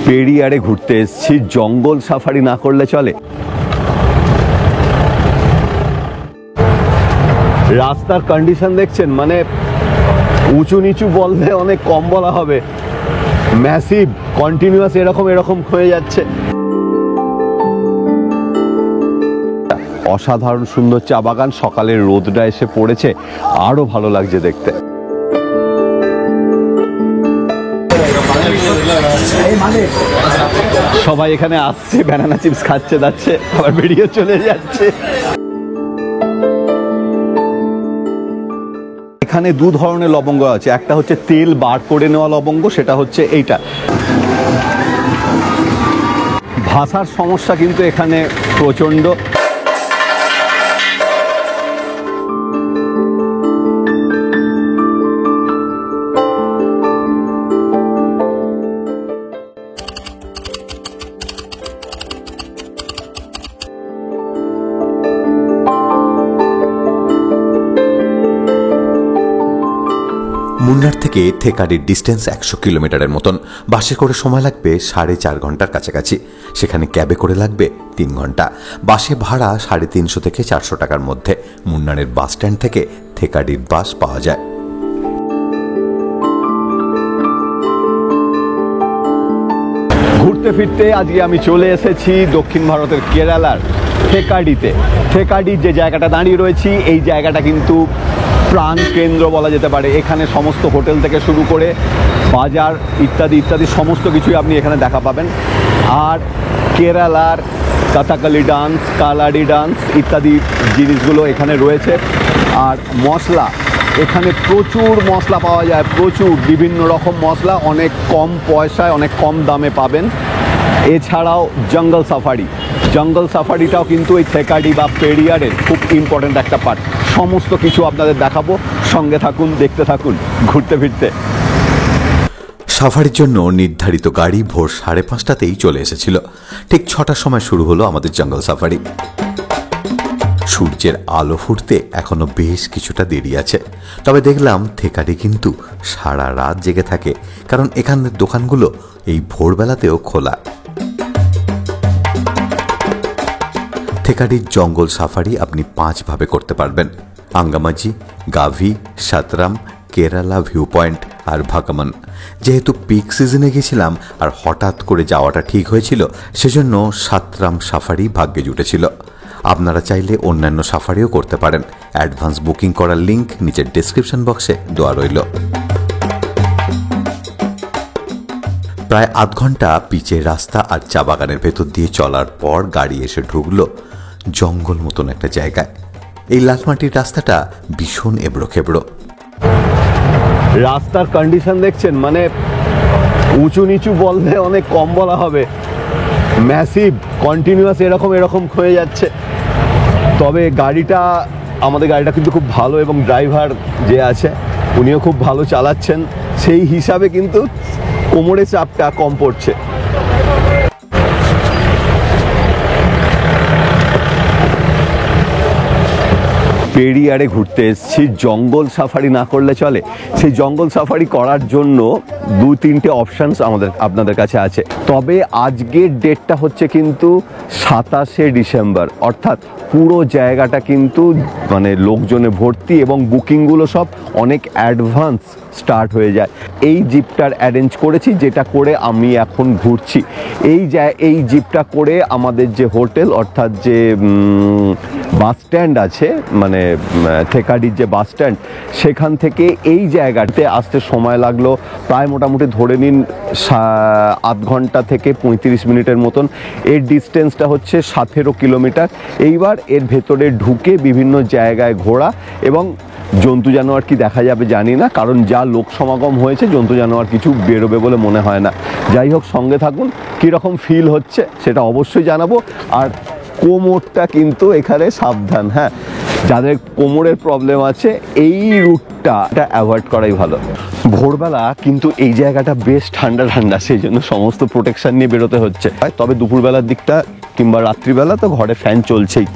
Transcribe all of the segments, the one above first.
পেরিয়ারে ঘুরতে এসেছি, জঙ্গল সাফারি না করলে চলে। রাস্তার কন্ডিশন দেখছেন, মানে উঁচু নিচু বললে অনেক কম বলা হবে, ম্যাসিভ কন্টিনিউয়াস এরকম হয়ে যাচ্ছে। অসাধারণ সুন্দর চা বাগান, সকালের রোদটা এসে পড়েছে, আরো ভালো লাগছে দেখতে। সবাই এখানে আসছে, ব্যানানা চিপস খাচ্ছে, যাচ্ছে, আবার বেরিয়ে চলে যাচ্ছে। এখানে দু ধরনের লবঙ্গ আছে, একটা হচ্ছে তেল বার করে নেওয়া লবঙ্গ, সেটা হচ্ছে এইটা। ভাষার সমস্যা কিন্তু এখানে প্রচণ্ড। মুন্নার থেকে থেকাডির ডিস্টেন্স 100 কিলোমিটারের মতন। বাসে করে সময় লাগবে 4.5 ঘন্টার কাছাকাছি, সেখানে ক্যাবে করে লাগবে 3 ঘন্টা। বাসে ভাড়া 350 থেকে 400 টাকার মধ্যে। মুন্নারের বাস স্ট্যান্ড থেকে থেকাডির বাস পাওয়া যায়। ঘুরতে ফিরতে আজকে আমি চলে এসেছি দক্ষিণ ভারতের কেরালার থেকাডিতে। থেকাডির যে জায়গাটা দাঁড়িয়ে রয়েছি, এই জায়গাটা কিন্তু প্রাণ কেন্দ্র বলা যেতে পারে। এখানে সমস্ত হোটেল থেকে শুরু করে বাজার ইত্যাদি ইত্যাদি সমস্ত কিছুই আপনি এখানে দেখা পাবেন। আর কেরালার কথাকলি ডান্স, কালাডি ডান্স ইত্যাদি জিনিসগুলো এখানে রয়েছে। আর মশলা, এখানে প্রচুর মশলা পাওয়া যায়, প্রচুর বিভিন্ন রকম মশলা, অনেক কম পয়সায় অনেক কম দামে পাবেন। এছাড়াও জঙ্গল সাফারিটাও কিন্তু এই থেকাডি বা পেরিয়ারের খুব ইম্পর্ট্যান্ট একটা পার্ট। সমস্ত কিছু আপনাদের দেখাবো, সঙ্গে থাকুন, দেখতে থাকুন ঘুরতে ফিরতে। সাফারির জন্য নির্ধারিত গাড়ি ভোর 5:30তেই চলে এসেছিল। ঠিক 6টার সময় শুরু হলো আমাদের জঙ্গল সাফারি। সূর্যের আলো ফুটতে এখনো বেশ কিছুটা দেরি আছে, তবে দেখলাম থেকাডি কিন্তু সারা রাত জেগে থাকে, কারণ এখানের দোকানগুলো এই ভোরবেলাতেও খোলা। থেকাডির জঙ্গল সাফারি আপনি 5 ভাবে করতে পারবেন: আঙ্গামাজি, গাভি, সাতরাম, কেরালা ভিউ পয়েন্ট আর ভাগামান। যেহেতু পিক সিজনে গেছিলাম আর হঠাৎ করে যাওয়াটা ঠিক হয়েছিল, সেজন্য সাতরাম সাফারি ভাগ্যে জুটেছিল। আপনারা চাইলে অন্যান্য সাফারিও করতে পারেন। অ্যাডভান্স বুকিং করার লিঙ্ক নিচের ডেসক্রিপশন বক্সে দেওয়া রইল। প্রায় আধ ঘন্টা পিচের রাস্তা আর চা বাগানের ভেতর দিয়ে চলার পর গাড়ি এসে ঢুকল জঙ্গল মতন একটা জায়গায়। এই লালমাটির রাস্তাটা ভীষণ এবড়ো খেবড়ো। রাস্তার কন্ডিশন দেখছেন, মানে উঁচু নিচু বললে অনেক কম বলা হবে, ম্যাসিভ কন্টিনিউয়াস এরকম হয়ে যাচ্ছে। তবে আমাদের গাড়িটা কিন্তু খুব ভালো, এবং ড্রাইভার যে আছে উনিও খুব ভালো চালাচ্ছেন, সেই হিসাবে কিন্তু কোমরে চাপটা কম পড়ছে। পেরিয়ারে ঘুরতে এসেছি, জঙ্গল সাফারি না করলে চলে। সেই জঙ্গল সাফারি করার জন্য 2-3টে অপশানস আপনাদের কাছে আছে। তবে আজকের ডেটটা হচ্ছে কিন্তু 27শে ডিসেম্বর, অর্থাৎ পুরো জায়গাটা কিন্তু মানে লোকজনে ভর্তি, এবং বুকিংগুলো সব অনেক অ্যাডভান্স স্টার্ট হয়ে যায়। এই জিপটার অ্যারেঞ্জ করেছি, যেটা করে আমি এখন ঘুরছি। এই জিপটা করে আমাদের যে হোটেল, অর্থাৎ যে বাস স্ট্যান্ড আছে, মানে থেকাডির যে বাস স্ট্যান্ড, সেখান থেকে এই জায়গাতে আসতে সময় লাগলো প্রায় মোটামুটি ধরে নিন আধ ঘন্টা থেকে 35 মিনিটের মতন। এর ডিস্টেন্সটা হচ্ছে 17 কিলোমিটার। এইবার এর ভেতরে ঢুকে বিভিন্ন জায়গায় ঘোরা, এবং জন্তু জানোয়ার কি দেখা যাবে জানি না, কারণ যা লোক সমাগম হয়েছে জন্তু জানোয়ার কিছু বেরোবে বলে মনে হয় না। যাই হোক, সঙ্গে থাকুন, কীরকম ফিল হচ্ছে সেটা অবশ্যই জানাবো। আর কোমরটা কিন্তু এখানে সাবধান, হ্যাঁ, যাদের কোমরের প্রবলেম আছে এই রুটটা অ্যাভয়েড করাই ভালো। ভোরবেলা কিন্তু এই জায়গাটা বেশ ঠান্ডা, সেই জন্য সমস্ত প্রোটেকশন নিয়ে বেরোতে হচ্ছে। তবে দুপুরবেলার দিকটা কিংবা রাত্রিবেলা তো ঘরে ফ্যান চলছেই।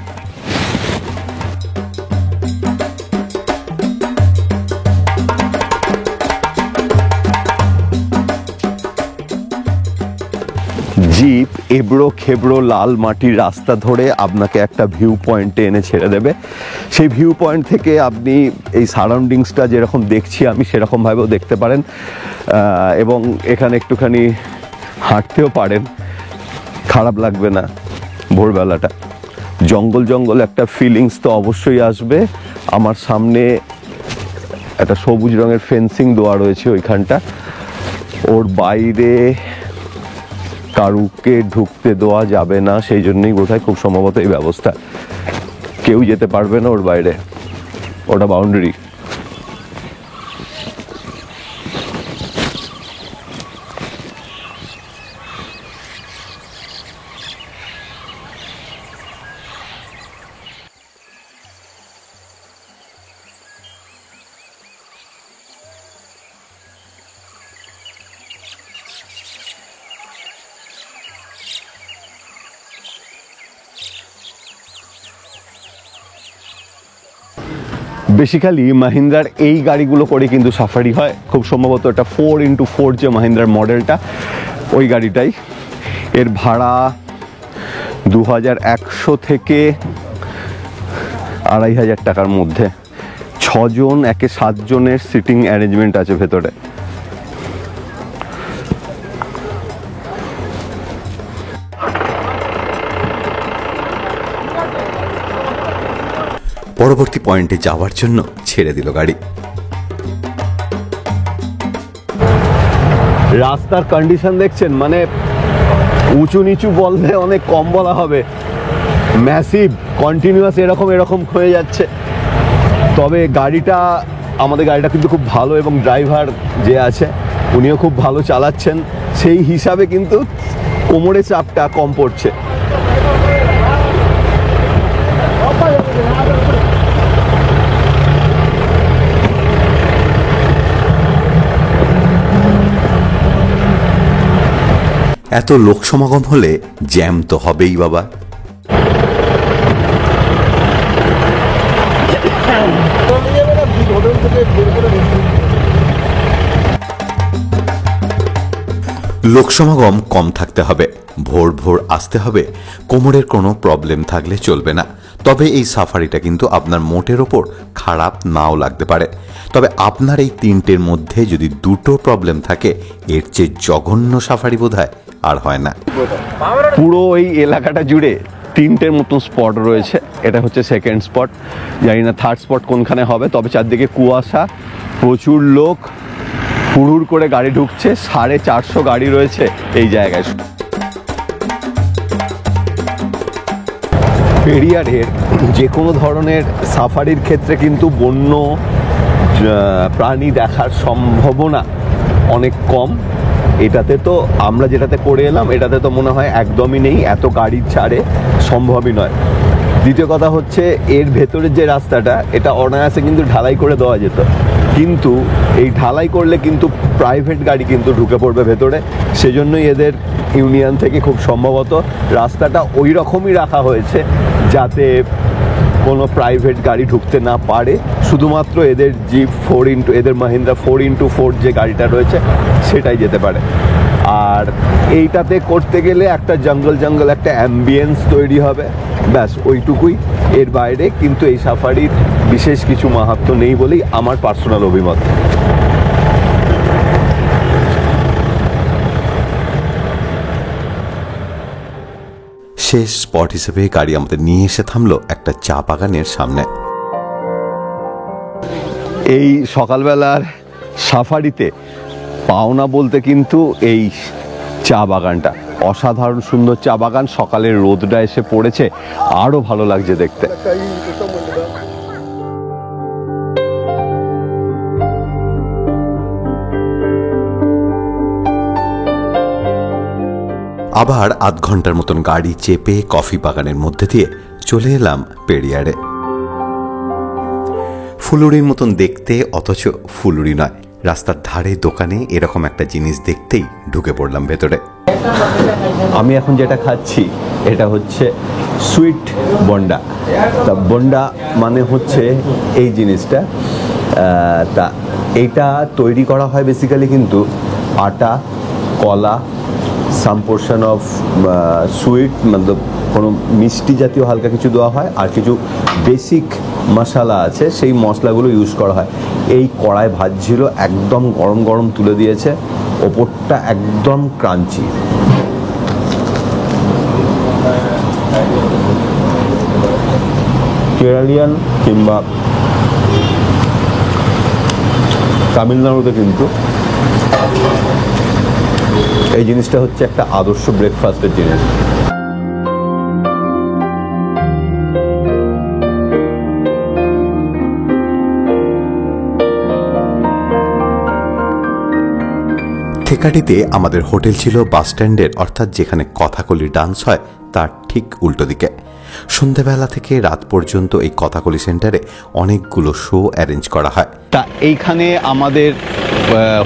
জিপ এবড়ো খেবড়ো লাল মাটির রাস্তা ধরে আপনাকে একটা ভিউ পয়েন্টে এনে ছেড়ে দেবে। সেই ভিউ পয়েন্ট থেকে আপনি এই সারাউন্ডিংসটা যেরকম দেখছি আমি সেরকমভাবেও দেখতে পারেন, এবং এখানে একটুখানি হাঁটতেও পারেন, খারাপ লাগবে না। ভোরবেলাটা জঙ্গল জঙ্গল একটা ফিলিংস তো অবশ্যই আসবে। আমার সামনে একটা সবুজ রঙের ফেন্সিং দেওয়া রয়েছে ওইখানটা, ওর বাইরে কারুকে ঢুকতে দেওয়া যাবে না, সেই জন্যই বোধহয় খুব সম্ভবত এই ব্যবস্থা, কেউ যেতে পারবে না ওর বাইরে, ওটা বাউন্ডারি। বেসিক্যালি মাহিন্দ্রার এই গাড়িগুলো করে কিন্তু সাফারি হয়, খুব সম্ভবত এটা 4x4 যে মাহিন্দ্রার মডেলটা, ওই গাড়িটাই। এর ভাড়া 2100 থেকে 2500 টাকার মধ্যে। 6 জন একে 7 জনের সিটিং অ্যারেঞ্জমেন্ট আছে ভেতরে। পরবর্তী পয়েন্টে যাওয়ার জন্য ছেড়ে দিল গাড়ি। রাস্তার কন্ডিশন দেখছেন, মানে উঁচু নিচু বললে অনেক কম বলা হবে, ম্যাসিভ কন্টিনিউয়াস এরকম হয়ে যাচ্ছে। তবে আমাদের গাড়িটা কিন্তু খুব ভালো, এবং ড্রাইভার যে আছে উনিও খুব ভালো চালাচ্ছেন, সেই হিসাবে কিন্তু কোমরে চাপটা কম পড়ছে। এত লোক সমাগম হলে জ্যাম তো হবেই বাবা। লোক সমাগম কম থাকতে হবে, ভোর ভোর আসতে হবে, কোমরের কোনো প্রবলেম থাকলে চলবে না। তবে এই সাফারিটা কিন্তু আপনার মোটের ওপর খারাপ নাও লাগতে পারে। তবে আপনার এই তিনটের মধ্যে যদি দুটো প্রবলেম থাকে, এর চেয়ে জঘন্য সাফারি বোধহয় আর হয় না। পুরো এই এলাকাটা জুড়ে 3টের মতো স্পট রয়েছে, এটা হচ্ছে সেকেন্ড স্পট, জানি না থার্ড স্পট কোনখানে হবে। তবে চারদিকে কুয়াশা, প্রচুর লোক, হুড় করে গাড়ি ঢুকছে, 450 গাড়ি রয়েছে এই জায়গায়। পেরিয়ারের যে কোনো ধরনের সাফারির ক্ষেত্রে কিন্তু বন্য প্রাণী দেখার সম্ভাবনা অনেক কম। এটাতে তো আমরা যেটাতে করে এলাম, এটাতে তো মনে হয় একদমই নেই, এত গাড়ির ছাড়ে সম্ভবই নয়। দ্বিতীয় কথা হচ্ছে, এর ভেতরের যে রাস্তাটা, এটা অনায়াসে কিন্তু ঢালাই করে দেওয়া যেত, কিন্তু এই ঢালাই করলে কিন্তু প্রাইভেট গাড়ি কিন্তু ঢুকে পড়বে ভেতরে। সেজন্যই এদের ইউনিয়ন থেকে খুব সম্ভবত রাস্তাটা ওই রকমই রাখা হয়েছে, যাতে কোনো প্রাইভেট গাড়ি ঢুকতে না পারে। শুধুমাত্র এদের জিপ এদের মাহিন্দ্রা 4x4 যে গাড়িটা রয়েছে সেটাই যেতে পারে। আর এইটাতে করতে গেলে একটা জঙ্গল একটা অ্যাম্বিয়েন্স তৈরি হবে, ব্যাস ওইটুকুই। এর বাইরে কিন্তু এই সাফারির বিশেষ কিছু মাহাত্ম্য নেই বলেই আমার পার্সোনাল অভিমত। শেষ স্পট হিসেবে গাড়ি আমাদের নিয়ে এসে থামলো একটা চা বাগানের সামনে। এই সকালবেলার সাফারিতে পাওনা বলতে কিন্তু এই চা বাগানটা, অসাধারণ সুন্দর চা বাগান। সকালের রোদটা এসে পড়েছে, আরো ভালো লাগছে দেখতে। আবার আধ ঘন্টার মতন গাড়ি চেপে কফি বাগানের মধ্যে দিয়ে চলে এলাম পেরিয়ারে। ফুলুরির মতন দেখতে, অথচ ফুলুরি নয়। রাস্তার ধারে দোকানে এরকম একটা জিনিস দেখতেই ঢুকে পড়লাম ভেতরে। আমি এখন যেটা খাচ্ছি এটা হচ্ছে সুইট বন্ডা। তা বন্ডা মানে হচ্ছে এই জিনিসটা, তা এইটা তৈরি করা হয় বেসিক্যালি কিন্তু আটা, কলা, সাম পোর্শন অফ সুইট, মতলব কোনো মিষ্টি জাতীয় হালকা কিছু দেওয়া হয়, আর কিছু বেসিক মশলা আছে, সেই মশলাগুলো ইউজ করা হয়। এই কড়ায় ভাজছিল, একদম গরম গরম তুলে দিয়েছে, ওপরটা একদম ক্রাঞ্চি। কেরালিয়ান কিংবা তামিলনাড়ুতে কিন্তু এই জিনিসটা হচ্ছে একটা আদর্শ ব্রেকফাস্টের জিনিস। থেকাটিতে আমাদের হোটেল ছিল বাস স্ট্যান্ডের, অর্থাৎ যেখানে কথাকলি ডান্স হয় তার ঠিক উল্টো দিকে। সন্ধ্যাবেলা থেকে রাত পর্যন্ত এই কথাকলি সেন্টারে অনেকগুলো শো অ্যারেঞ্জ করা হয়। তা এইখানে আমাদের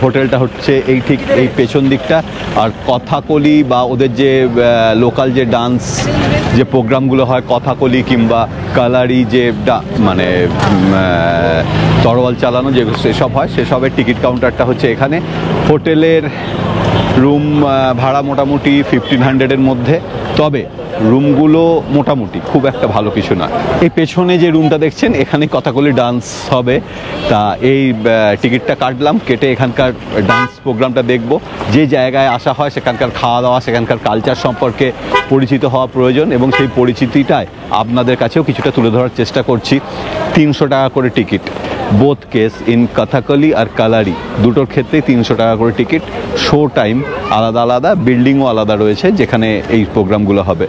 হোটেলটা হচ্ছে এই ঠিক এই পেছন দিকটা, আর কথাকলি বা ওদের যে লোকাল যে ডান্স যে প্রোগ্রামগুলো হয়, কথাকলি কিংবা কালারি যে মানে তরোয়াল চালানো যে সেসব হয়, সেসবের টিকিট কাউন্টারটা হচ্ছে এখানে। হোটেলের রুম ভাড়া মোটামুটি 1500-এর মধ্যে, তবে রুমগুলো মোটামুটি খুব একটা ভালো কিছু না। এই পেছনে যে রুমটা দেখছেন, এখানে কথাকলি ডান্স হবে। তা এই টিকিটটা কাটলাম, কেটে এখানকার ডান্স প্রোগ্রামটা দেখব। যে জায়গায় আসা হয় সেখানকার খাওয়া দাওয়া, সেখানকার কালচার সম্পর্কে পরিচিত হওয়া প্রয়োজন, এবং সেই পরিচিতিটাই আপনাদের কাছেও কিছুটা তুলে ধরার চেষ্টা করছি। 300 টাকা করে ticket, both case in Kathakali আর কালারি, দুটোর ক্ষেত্রেই 300 টাকা করে টিকিট। শো টাইম আলাদা আলাদা, বিল্ডিংও আলাদা রয়েছে যেখানে এই প্রোগ্রামগুলো হবে।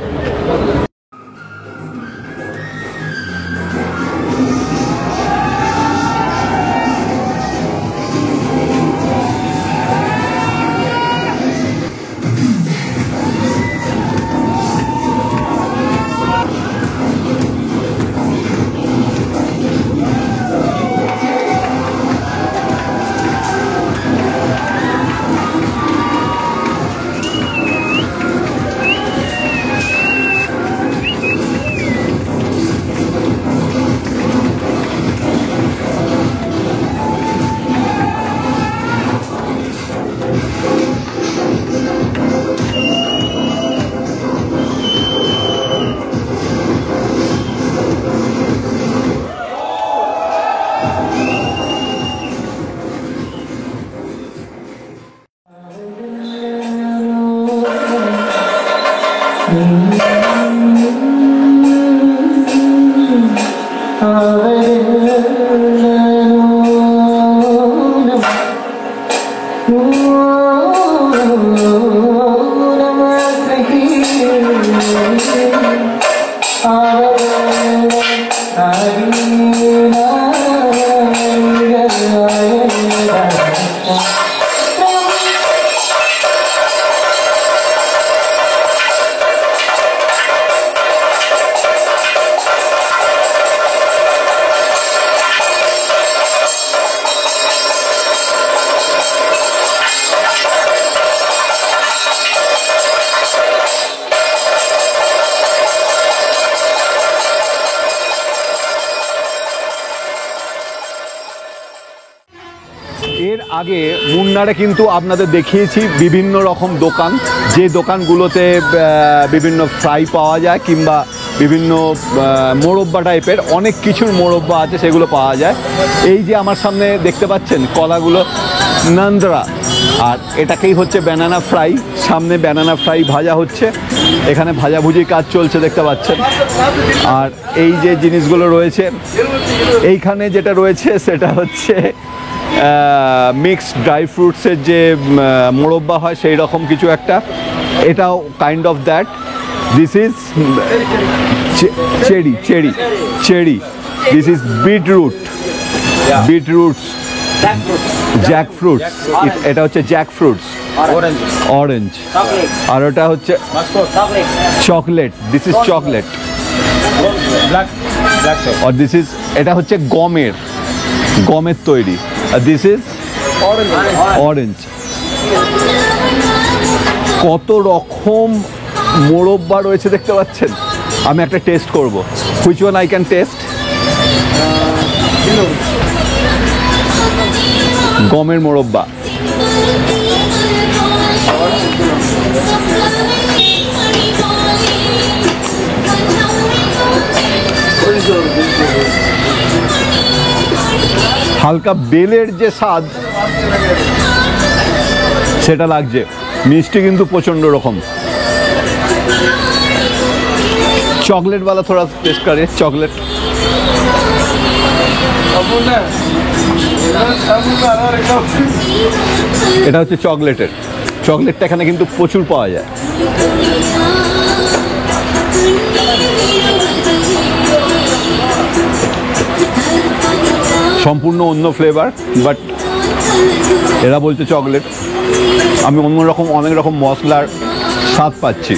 এর আগে মুন্নারে কিন্তু আপনাদের দেখিয়েছি বিভিন্ন রকম দোকান, যে দোকানগুলোতে বিভিন্ন ফ্রাই পাওয়া যায় কিংবা বিভিন্ন মোরব্বা টাইপের অনেক কিছুর মোরব্বা আছে, সেগুলো পাওয়া যায়। এই যে আমার সামনে দেখতে পাচ্ছেন কলাগুলো, নান্দ্রা, আর এটাকেই হচ্ছে ব্যানানা ফ্রাই। সামনে ব্যানানা ফ্রাই ভাজা হচ্ছে, এখানে ভাজাভুজির কাজ চলছে দেখতে পাচ্ছেন। আর এই যে জিনিসগুলো রয়েছে এইখানে, যেটা রয়েছে সেটা হচ্ছে মিক্সড ড্রাই ফ্রুটসের যে মোরব্বা হয় সেই রকম কিছু একটা, এটাও kind of that. This is cherry, this is beetroots, jackfruits, এটা হচ্ছে জ্যাক ফ্রুটস, অরেঞ্জ, আর ওটা হচ্ছে চকলেট, দিস ইজ চকলেট, আর দিস ইজ, এটা হচ্ছে গমের তৈরি, আর দিস ইজ অরেঞ্জ। কত রকম মোরব্বা রয়েছে দেখতে পাচ্ছেন। আমি একটা টেস্ট করব, which one I can test? গমের মোরব্বা, হালকা বেলের যে স্বাদ সেটা লাগছে, মিষ্টি কিন্তু প্রচন্ড রকম। चॉकलेट वाला थोड़ा टेस्ट करें, चॉकलेट। এটা হচ্ছে চকলেটের, চকলেটটা এখানে কিন্তু প্রচুর পাওয়া যায়। সম্পূর্ণ অন্য ফ্লেভার, বাট এরা বলছে চকলেট, আমি অন্যরকম অনেক রকম মশলার স্বাদ পাচ্ছি।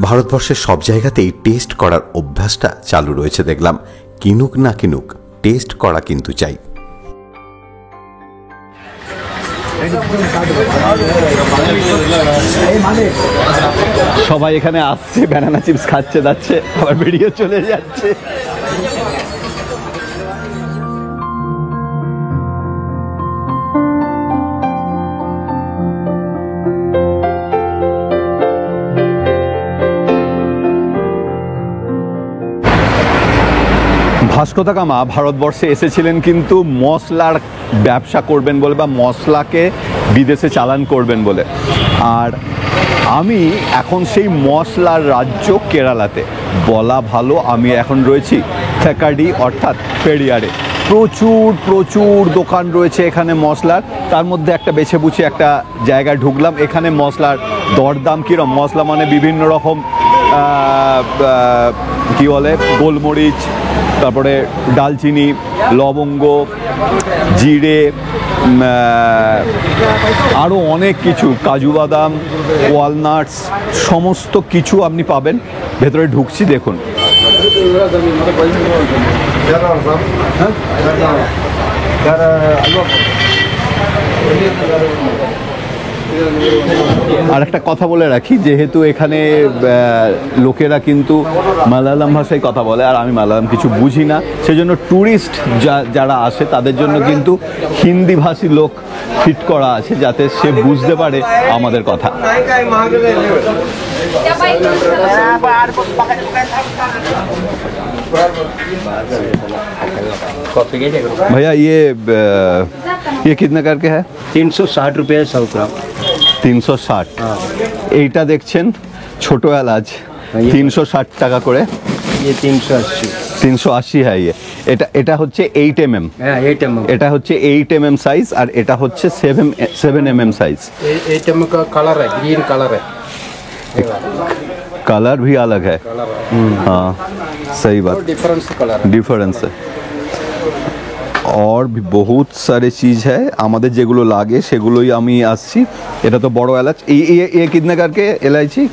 ভারতবর্ষের সব জায়গাতেই টেস্ট করার অভ্যাসটা চালু রয়েছে দেখলাম। কিনুক না কিনুক, টেস্ট করা কিন্তু চাই। সবাই এখানে আসছে, ব্যানানা চিপস খাচ্ছে, যাচ্ছে, আবার বেরিয়ে চলে যাচ্ছে। ভাস্কো দা গামা ভারতবর্ষে এসেছিলেন কিন্তু মশলার ব্যবসা করবেন বলে, বা মশলাকে বিদেশে চালান করবেন বলে। আর আমি এখন সেই মশলার রাজ্য কেরালাতে, বলা ভালো আমি এখন রয়েছি থেকাডি অর্থাৎ পেরিয়ারে। প্রচুর প্রচুর দোকান রয়েছে এখানে মশলার, তার মধ্যে একটা বেছে বুঝে একটা জায়গায় ঢুকলাম। এখানে মশলার দরদাম কীরকম, মশলা মানে বিভিন্ন রকম কী বলে, গোলমরিচ, তারপরে ডালচিনি, লবঙ্গ, জিরে, আরও অনেক কিছু, কাজু বাদাম, ওয়ালনাটস, সমস্ত কিছু আপনি পাবেন। ভেতরে ঢুকছি, দেখুন। আর একটা কথা বলে রাখি, যেহেতু এখানে লোকেরা কিন্তু মালায়ালাম ভাষায় কথা বলে, আর আমি মালায়ালাম কিছু বুঝি না, সেজন্য ট্যুরিস্ট যারা আসে তাদের জন্য কিন্তু হিন্দি ভাষী লোক ফিট করা আছে, যাতে সে বুঝতে পারে আমাদের কথা। भैया ये कितना करके है? 360 रुपये 100 ग्राम। 360। এইটা দেখছেন ছোট এলাচ 360 টাকা করে। ये 380। 380 है ये। এটা হচ্ছে 8 mm। হ্যাঁ 8 mm। এটা হচ্ছে 8 mm সাইজ, আর এটা হচ্ছে 7 mm সাইজ। 8 mm का कलर है, ग्रीन कलर है। कलर भी अलग है। हाँ सही बात, डिफरेंस कलर डिफरेंस है। और भी बहुत सारे चीज है, আমাদের যেগুলো লাগে সেগুলোই আমি আসছি। এটা তো বড় এলাচ। ये कितने करके इलायची?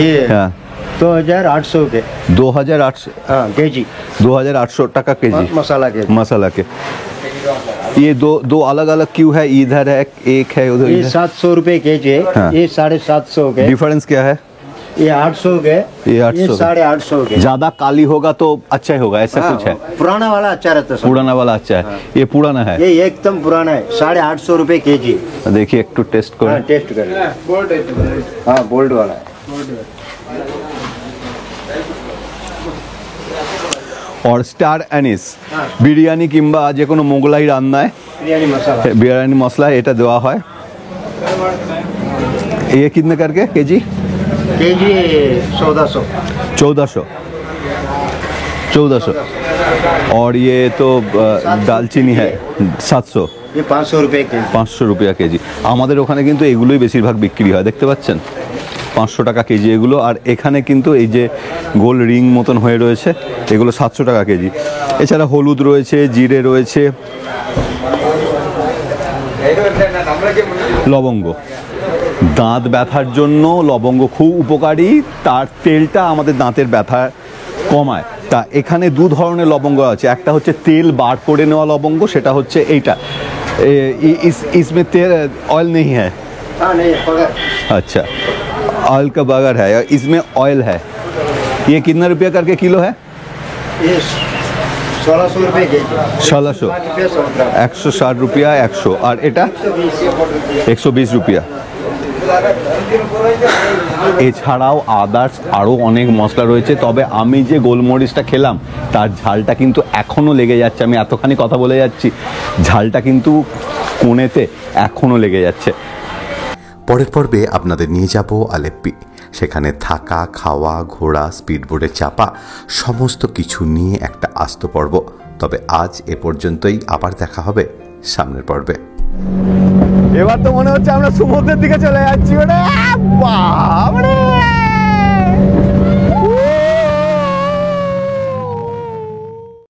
ये हाँ 2800 के। 2800। हाँ केजी। 2800 টাকা কেজি मसाला के। मसाला के। ये दो अलग अलग क्यों है? इधर है एक है उधर। ये 700 रुपये केजी है। हाँ। ये 750 के। डिफरेंस क्या है? ये 800 के। ये 800 के। 850 के। ज्यादा काली होगा तो अच्छा ही होगा, ऐसा कुछ है? पुराना वाला अच्छा रहता है। पुराना वाला अच्छा है। ये पुराना है। ये एकदम पुराना है, 850 रुपये केजी। देखिए एक तो टेस्ट करो। हाँ टेस्ट कर। हाँ बोल्ड वाला है। और स्टार एनिस बिरियानी किंबा जे कोनो मोगलाई रान्नाय बिरयानी मसाला। बिरियानी मसला এটা দেওয়া হয়। ये कितने करके केजी? केजी 1400। 1400। और ये तो दालचीनी है 700। ये 500 रुपये केजी। 500 रुपया কেজি। আমাদের ওখানে কিন্তু এগুলোই বেশিরভাগ বিক্রি হয়, দেখতে পাচ্ছেন 500 টাকা কেজি এগুলো। আর এখানে কিন্তু এই যে গোল রিং মতন হয়ে রয়েছে এগুলো 700 টাকা কেজি। এছাড়া হলুদ রয়েছে, জিরে রয়েছে, লবঙ্গ। দাঁত ব্যথার জন্য লবঙ্গ খুব উপকারী, তার তেলটা আমাদের দাঁতের ব্যথা কমায়। তা এখানে দু ধরনের লবঙ্গ আছে, একটা হচ্ছে তেল বার করে নেওয়া লবঙ্গ, সেটা হচ্ছে এইটা। इसमें तेल ऑयल नहीं है? हाँ नहीं पगार। अच्छा ऑयल का बगर है, इसमें ऑयल है। ये कितना रुपया करके किलो है? ये 1600 रुपये केजी। 1600। 160 रुपया 100। और एटा 120 रुपया। এছাড়াও আদার্স আরও অনেক মশলা রয়েছে, তবে আমি যে গোলমরিচটা খেলাম তার ঝালটা কিন্তু এখনও লেগে যাচ্ছে। আমি এতখানি কথা বলে যাচ্ছি, ঝালটা কিন্তু কোণেতে এখনও লেগে যাচ্ছে। পরের পর্বে আপনাদের নিয়ে যাব আলেপ্পি। সেখানে থাকা, খাওয়া, ঘোরা, স্পিডবোটে চাপা সমস্ত কিছু নিয়ে একটা আস্ত পর্ব। তবে আজ এ পর্যন্তই, আবার দেখা হবে সামনের পর্বে। এবার তো মনে হচ্ছে আমরা সমুদ্রের দিকে চলে যাচ্ছি। বাবা